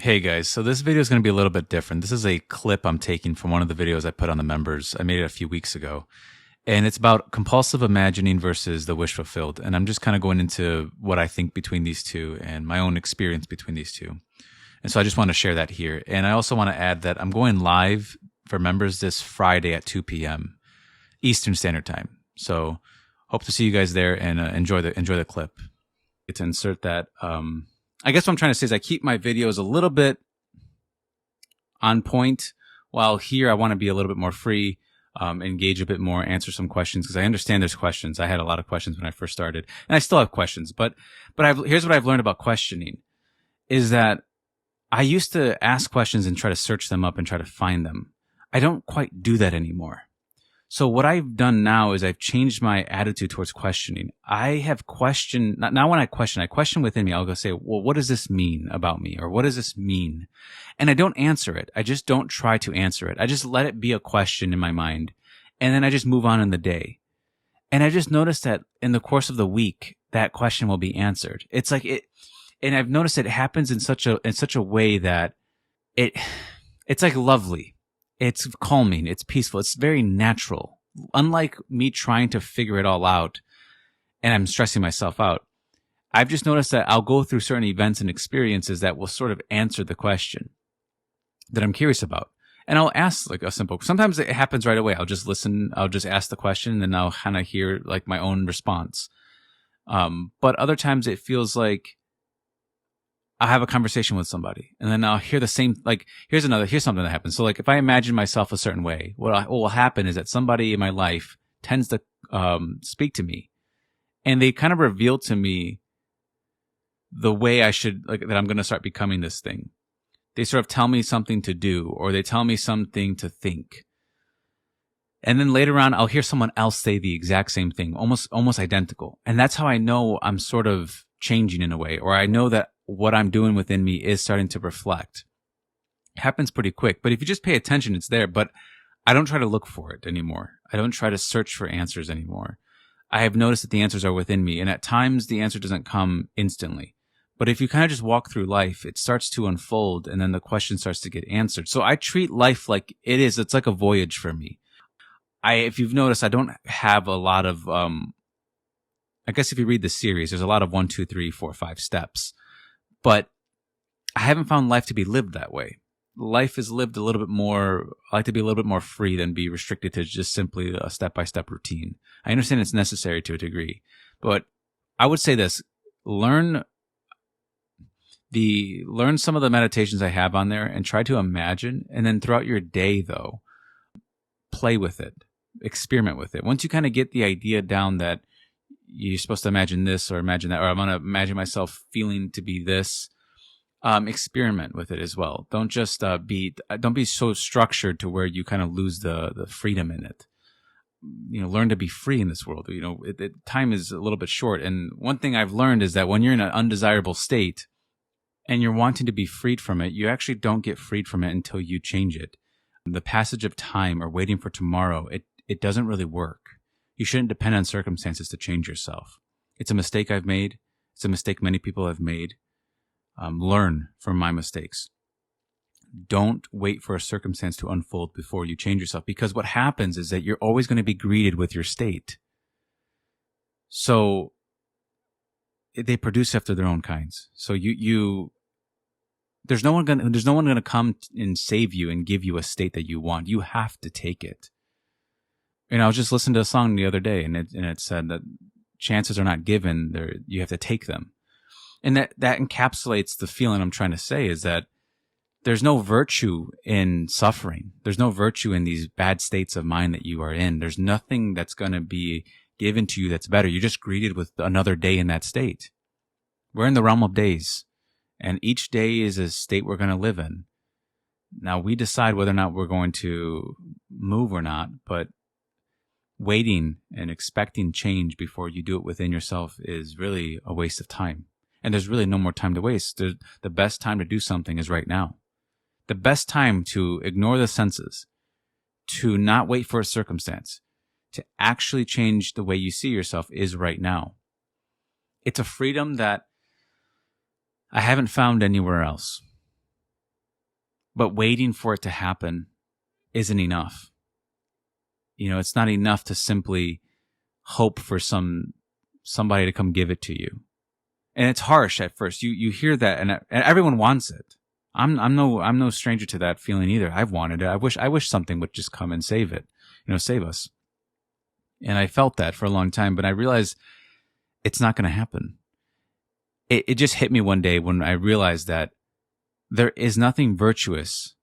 Hey guys, so this video is going to be a little bit different. This is a clip I'm taking from one of the videos I put on the members. I made it a few weeks ago. And it's about compulsive imagining versus the wish fulfilled. And I'm just kind of going into what I think between these two and my own experience between these two. And so I just want to share that here. And I also want to add that I'm going live for members this Friday at 2 p.m. Eastern Standard Time. So hope to see you guys there and enjoy the clip. To insert that, I guess what I'm trying to say is I keep my videos a little bit on point, while here I want to be a little bit more free, engage a bit more, answer some questions, because I understand there's questions. I had a lot of questions when I first started, and I still have questions. But here's what I've learned about questioning, is that I used to ask questions and try to search them up and try to find them. I don't quite do that anymore. So what I've done now is I've changed my attitude towards questioning. I have questioned, now when I question within me. I'll go say, well, what does this mean about me? Or what does this mean? And I don't answer it. I just don't try to answer it. I just let it be a question in my mind. And then I just move on in the day. And I just noticed that in the course of the week, that question will be answered. It's like it, and I've noticed it happens in such a way that it's like lovely. It's calming. It's peaceful. It's very natural. Unlike me trying to figure it all out and I'm stressing myself out, I've just noticed that I'll go through certain events and experiences that will sort of answer the question that I'm curious about. And I'll ask like a simple, sometimes it happens right away. I'll just listen. I'll just ask the question and then I'll kind of hear like my own response. But other times it feels like I'll have a conversation with somebody and then I'll hear the same, like, here's something that happens. So like if I imagine myself a certain way, what will happen is that somebody in my life tends to speak to me and they kind of reveal to me the way I should, like, that I'm going to start becoming this thing. They sort of tell me something to do, or they tell me something to think. And then later on, I'll hear someone else say the exact same thing, almost identical. And that's how I know I'm sort of changing in a way, or I know that what I'm doing within me is starting to reflect. It happens pretty quick, but if you just pay attention, it's there. But I don't try to look for it anymore. I don't try to search for answers anymore. I have noticed that the answers are within me, and at times the answer doesn't come instantly. But if you kind of just walk through life, it starts to unfold, and then the question starts to get answered. So I treat life like it is. It's like a voyage for me. If you've noticed, I don't have a lot of, I guess if you read the series, there's a lot of 1, 2, 3, 4, 5 steps. But I haven't found life to be lived that way. Life is lived a little bit more, I like to be a little bit more free than be restricted to just simply a step-by-step routine. I understand it's necessary to a degree, but I would say this, learn some of the meditations I have on there and try to imagine, and then throughout your day though, play with it, experiment with it. Once you kind of get the idea down that you're supposed to imagine this or imagine that, or I'm going to imagine myself feeling to be this. Experiment with it as well. Don't just don't be so structured to where you kind of lose the freedom in it. Learn to be free in this world. Time is a little bit short. And one thing I've learned is that when you're in an undesirable state and you're wanting to be freed from it, you actually don't get freed from it until you change it. The passage of time or waiting for tomorrow, it doesn't really work. You shouldn't depend on circumstances to change yourself. It's a mistake I've made. It's a mistake many people have made. Learn from my mistakes. Don't wait for a circumstance to unfold before you change yourself, because what happens is that you're always going to be greeted with your state. So they produce after their own kinds. So there's no one going to come and save you and give you a state that you want. You have to take it. I was just listening to a song the other day, and it said that chances are not given; you have to take them, and that encapsulates the feeling I'm trying to say, is that there's no virtue in suffering. There's no virtue in these bad states of mind that you are in. There's nothing that's going to be given to you that's better. You're just greeted with another day in that state. We're in the realm of days, and each day is a state we're going to live in. Now we decide whether or not we're going to move or not, but waiting and expecting change before you do it within yourself is really a waste of time. And there's really no more time to waste. The best time to do something is right now. The best time to ignore the senses, to not wait for a circumstance, to actually change the way you see yourself is right now. It's a freedom that I haven't found anywhere else. But waiting for it to happen isn't enough. It's not enough to simply hope for somebody to come give it to you. And it's harsh at first. You hear that, and everyone wants it. I'm no stranger to that feeling either. I've wanted it. I wish something would just come and save it, save us. And I felt that for a long time, but I realized it's not going to happen. It just hit me one day when I realized that there is nothing virtuous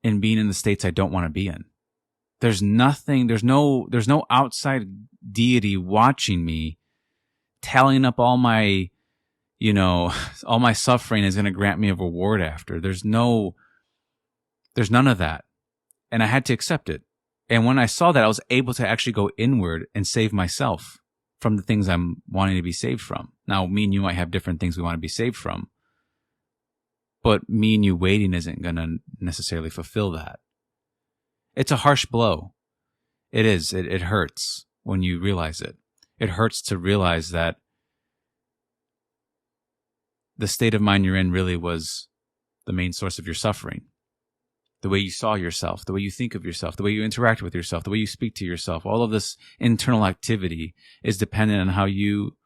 in being in the states I don't want to be in. There's no outside deity watching me, tallying up all my, all my suffering is going to grant me a reward after. There's none of that. And I had to accept it. And when I saw that, I was able to actually go inward and save myself from the things I'm wanting to be saved from. Now, me and you might have different things we want to be saved from, but me and you waiting isn't going to necessarily fulfill that. It's a harsh blow. It is. It hurts when you realize it. It hurts to realize that the state of mind you're in really was the main source of your suffering. The way you saw yourself, the way you think of yourself, the way you interact with yourself, the way you speak to yourself, all of this internal activity is dependent on how you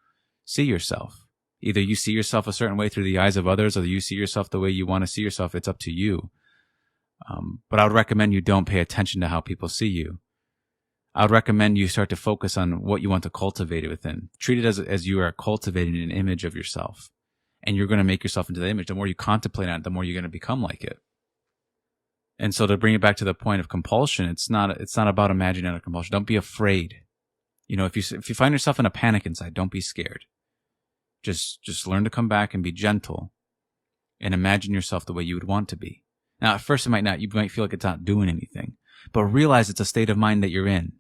see yourself. Either you see yourself a certain way through the eyes of others, or you see yourself the way you want to see yourself. It's up to you. But I would recommend you don't pay attention to how people see you. I would recommend you start to focus on what you want to cultivate within. Treat it as you are cultivating an image of yourself. And you're going to make yourself into the image. The more you contemplate on it, the more you're going to become like it. And so to bring it back to the point of compulsion, it's not about imagining a compulsion. Don't be afraid. If you find yourself in a panic inside, don't be scared. Just learn to come back and be gentle and imagine yourself the way you would want to be. Now, at first you might feel like it's not doing anything, but realize it's a state of mind that you're in.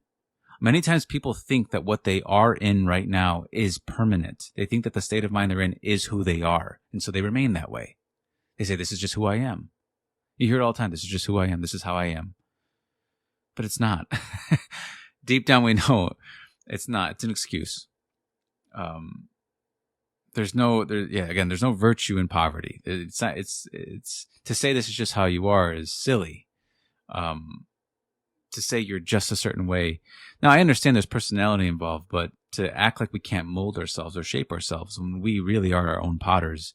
Many times people think that what they are in right now is permanent. They think that the state of mind they're in is who they are, and so they remain that way. They say, this is just who I am. You hear it all the time. This is just who I am. This is how I am. But it's not. Deep down we know it's not. It's an excuse. There's no virtue in poverty. It's not, it's to say this is just how you are is silly. To say you're just a certain way. Now, I understand there's personality involved, but to act like we can't mold ourselves or shape ourselves when we really are our own potters,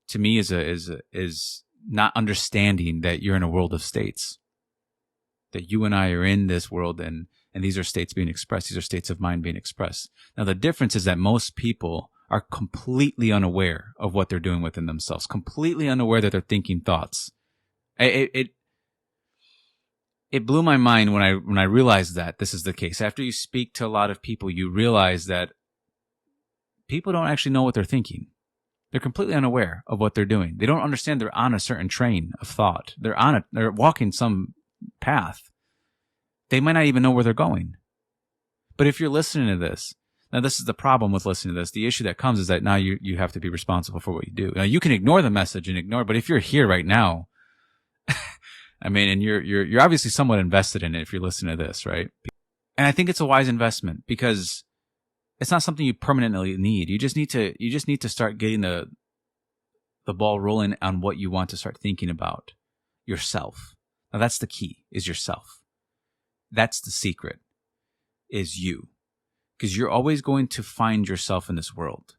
to me is not understanding that you're in a world of states, that you and I are in this world, and these are states being expressed. These are states of mind being expressed. Now, the difference is that most people are completely unaware of what they're doing within themselves, completely unaware that they're thinking thoughts. It blew my mind when I realized that this is the case. After you speak to a lot of people, you realize that people don't actually know what they're thinking. They're completely unaware of what they're doing. They don't understand they're on a certain train of thought. They're walking some path. They might not even know where they're going. But if you're listening to this, now this is the problem with listening to this. The issue that comes is that now you have to be responsible for what you do. Now you can ignore the message but if you're here right now, and you're obviously somewhat invested in it if you're listening to this, right? And I think it's a wise investment because it's not something you permanently need. You just need to start getting the ball rolling on what you want to start thinking about yourself. Now that's the key, is yourself. That's the secret, is you. Because you're always going to find yourself in this world.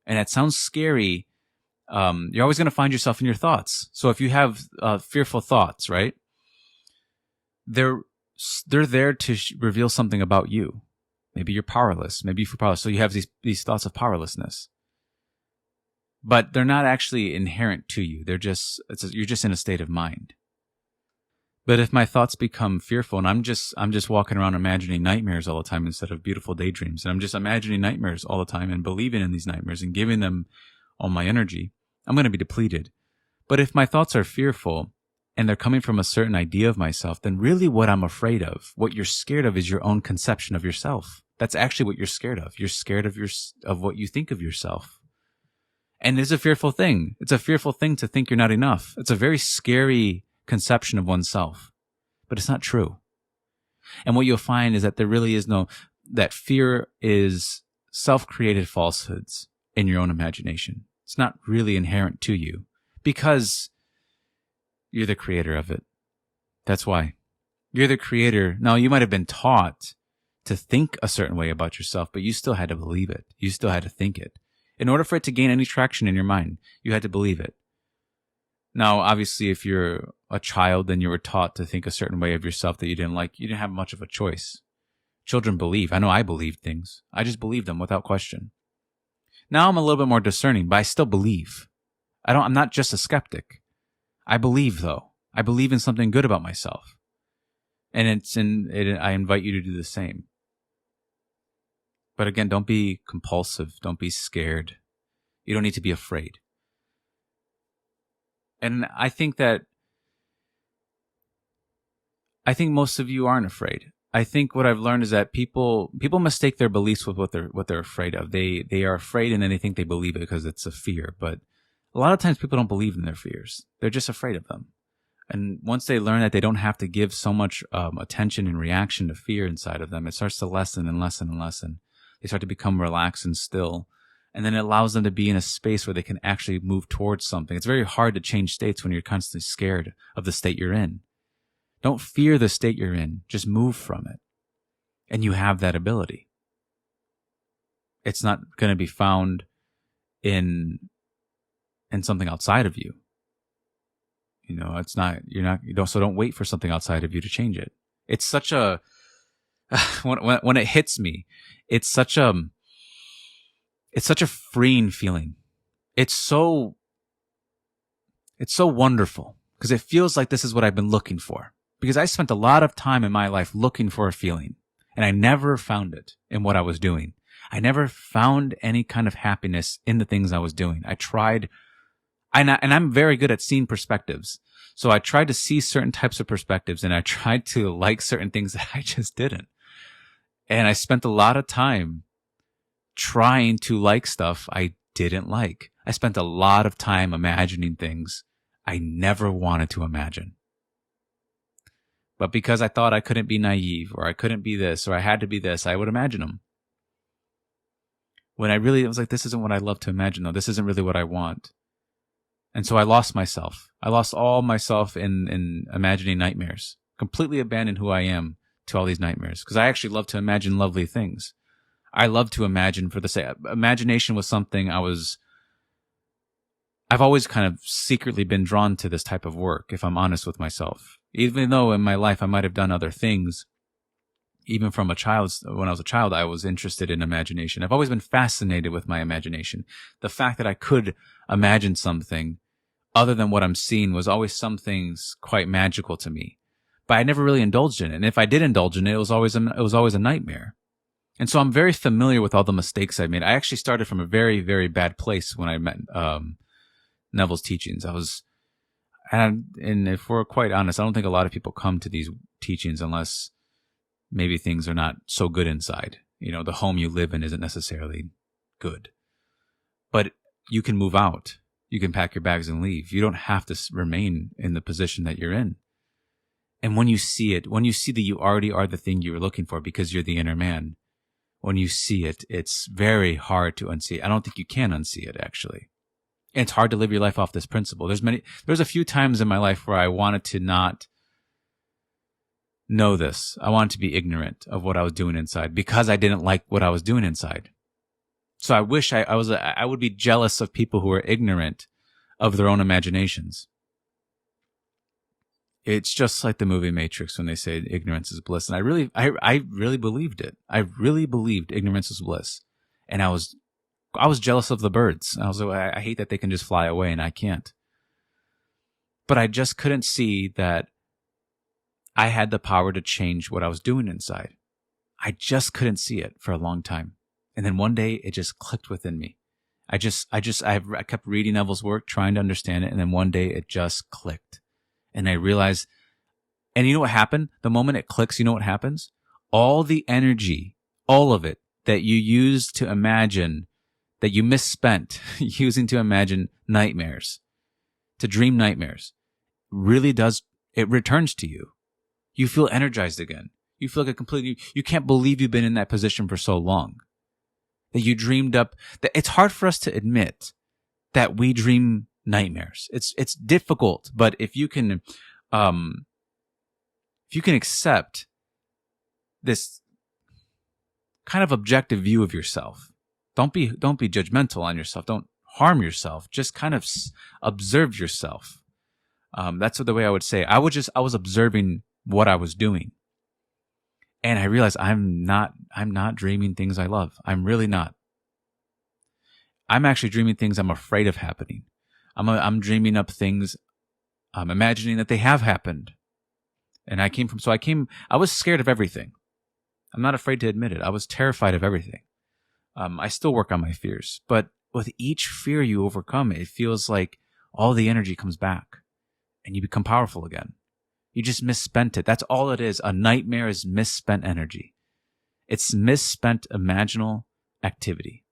And that sounds scary. You're always going to find yourself in your thoughts. So if you have fearful thoughts, right? They're there to reveal something about you. Maybe you're powerless. Maybe you feel powerless. So you have these thoughts of powerlessness. But they're not actually inherent to you. You're just in a state of mind. But if my thoughts become fearful and I'm just walking around imagining nightmares all the time instead of beautiful daydreams, and I'm just imagining nightmares all the time and believing in these nightmares and giving them all my energy, I'm going to be depleted. But if my thoughts are fearful and they're coming from a certain idea of myself, then really what I'm afraid of, what you're scared of, is your own conception of yourself. That's actually what you're scared of. You're scared of what you think of yourself. And it's a fearful thing. It's a fearful thing to think you're not enough. It's a very scary conception of oneself, but it's not true. And what you'll find is that there really is that fear is self-created falsehoods in your own imagination. It's not really inherent to you because You're the creator of it. That's why. You're the creator. Now, you might have been taught to think a certain way about yourself, but you still had to believe it. You still had to think it. In order for it to gain any traction in your mind, you had to believe it. Now, obviously, if you're a child and you were taught to think a certain way of yourself that you didn't like, you didn't have much of a choice. Children believe. I know I believed things. I just believed them without question. Now I'm a little bit more discerning, but I still believe. I'm not just a skeptic. I believe, though. I believe in something good about myself. And I invite you to do the same. But again, don't be compulsive. Don't be scared. You don't need to be afraid. And I think most of you aren't afraid. I think what I've learned is that people mistake their beliefs with what they're afraid of. They are afraid and then they think they believe it because it's a fear. But a lot of times people don't believe in their fears. They're just afraid of them. And once they learn that they don't have to give so much attention and reaction to fear inside of them, it starts to lessen and lessen and lessen. They start to become relaxed and still. And then it allows them to be in a space where they can actually move towards something. It's very hard to change states when you're constantly scared of the state you're in. Don't fear the state you're in. Just move from it. And you have that ability. It's not going to be found in something outside of you. You know, so don't wait for something outside of you to change it. It's such a, when it hits me, it's such a freeing feeling. It's so wonderful because it feels like this is what I've been looking for. Because I spent a lot of time in my life looking for a feeling and I never found it in what I was doing. I never found any kind of happiness in the things I was doing. I tried, and I'm very good at seeing perspectives. So I tried to see certain types of perspectives and I tried to like certain things that I just didn't. And I spent a lot of time trying to like stuff I didn't like. I spent a lot of time imagining things I never wanted to imagine. But because I thought I couldn't be naive or I couldn't be this or I had to be this, I would imagine them. When I was like, this isn't what I love to imagine though. This isn't really what I want. And so I lost myself. I lost all myself in imagining nightmares. Completely abandoned who I am to all these nightmares. Because I actually love to imagine lovely things. I love to imagine for the sake. Imagination was something I've always kind of secretly been drawn to this type of work, if I'm honest with myself. Even though in my life I might have done other things, even when I was a child, I was interested in imagination. I've always been fascinated with my imagination. The fact that I could imagine something other than what I'm seeing was always something quite magical to me. But I never really indulged in it. And if I did indulge in it, it was always a nightmare. And so I'm very familiar with all the mistakes I made. I actually started from a very, very bad place when I met Neville's teachings. And if we're quite honest, I don't think a lot of people come to these teachings unless maybe things are not so good inside. You know, the home you live in isn't necessarily good. But you can move out. You can pack your bags and leave. You don't have to remain in the position that you're in. And when you see it, when you see that you already are the thing you were looking for because you're the inner man, when you see it, it's very hard to unsee it. I don't think you can unsee it, actually. And it's hard to live your life off this principle. There's a few times in my life where I wanted to not know this. I wanted to be ignorant of what I was doing inside because I didn't like what I was doing inside. So I wish I would be jealous of people who are ignorant of their own imaginations. It's just like the movie Matrix when they say ignorance is bliss. And I really believed it. I really believed ignorance is bliss. And I was jealous of the birds. I was like, I hate that they can just fly away and I can't. But I just couldn't see that I had the power to change what I was doing inside. I just couldn't see it for a long time. And then one day it just clicked within me. I kept reading Neville's work, trying to understand it. And then one day it just clicked. And I realized, and you know what happened? The moment it clicks, you know what happens? All the energy, all of it that you used to imagine, that you misspent using to imagine nightmares, to dream nightmares, it returns to you. You feel energized again. You feel like you can't believe you've been in that position for so long. That you dreamed up, that it's hard for us to admit that we dream nightmares. It's difficult, but if you can accept this kind of objective view of yourself, don't be judgmental on yourself. Don't harm yourself. Just kind of observe yourself. That's the way I would say. I was observing what I was doing, and I realized I'm not dreaming things I love. I'm really not. I'm actually dreaming things I'm afraid of happening. I'm dreaming up things, imagining that they have happened. And I was scared of everything. I'm not afraid to admit it. I was terrified of everything. I still work on my fears, but with each fear you overcome, it feels like all the energy comes back and you become powerful again. You just misspent it. That's all it is. A nightmare is misspent energy. It's misspent imaginal activity.